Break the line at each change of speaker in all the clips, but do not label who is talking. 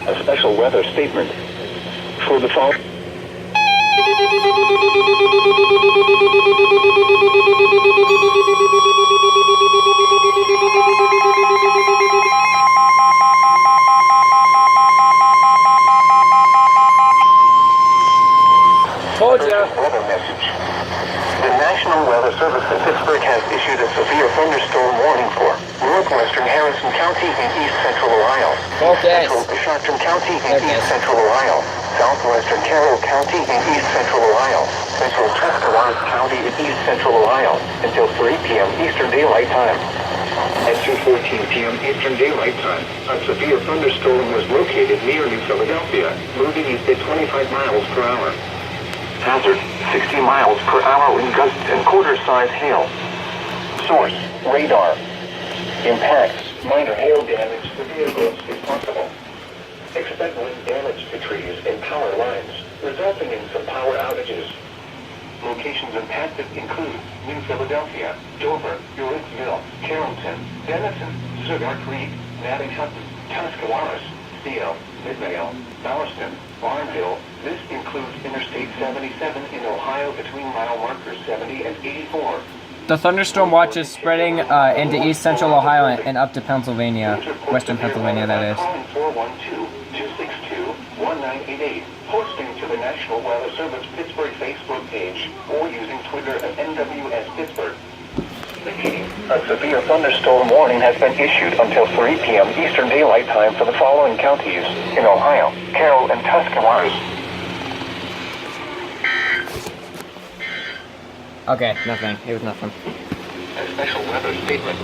A special weather statement. For the fall.
Told ya.
Weather message. The National Weather Service in Pittsburgh has issued a severe thunderstorm warning for northwestern Harrison County and east central Ohio, central Sharpton County and east central Ohio, southwestern Carroll County and east central Ohio, central Tuscarawas County and east central Ohio until 3 p.m. Eastern Daylight Time. At 2:14 p.m. Eastern Daylight Time, a severe thunderstorm was located near New Philadelphia, moving east at 25 miles per hour. Hazard, 60 miles per hour wind gusts and quarter-size hail. Source, radar. Impacts, minor hail damage to vehicles if possible. Expect wind damage to trees and power lines, resulting in some power outages. Locations impacted include New Philadelphia, Dover, Uritzville, Carrollton, Denison, Sugar Creek, Navington, Tuscarawas, Steele, Midvale, Bowerston, Barnville. This includes Interstate 77 in Ohio between mile markers 70 and 84.
The thunderstorm watch is spreading into east central Ohio and up to Pennsylvania, western Pennsylvania, that is.
412-262-1988, posting to the National Weather Service Pittsburgh Facebook page, or using Twitter at NWS Pittsburgh. A severe thunderstorm warning has been issued until 3 p.m. Eastern Daylight Time for the following counties in Ohio, Carroll, and Tuscarawas.
Okay, nothing. It was nothing.
A special weather statement.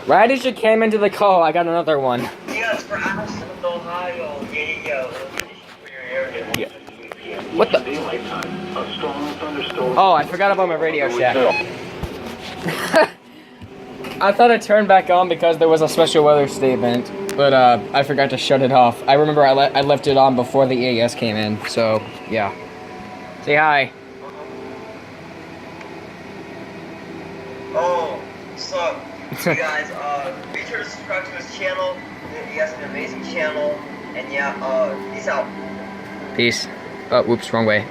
Right as you came into the call, I got another one.
Yes, for Ashland, Ohio.
Yeah. What the? Oh, I forgot about my Radio Shack. I thought it turned back on because there was a special weather statement, but I forgot to shut it off. I remember I left it on before the EAS came in, so yeah. Say hi.
Oh, what's up? You guys, be sure to subscribe to his channel. He has an amazing channel, and yeah, peace out.
Peace. Oh, whoops, wrong way.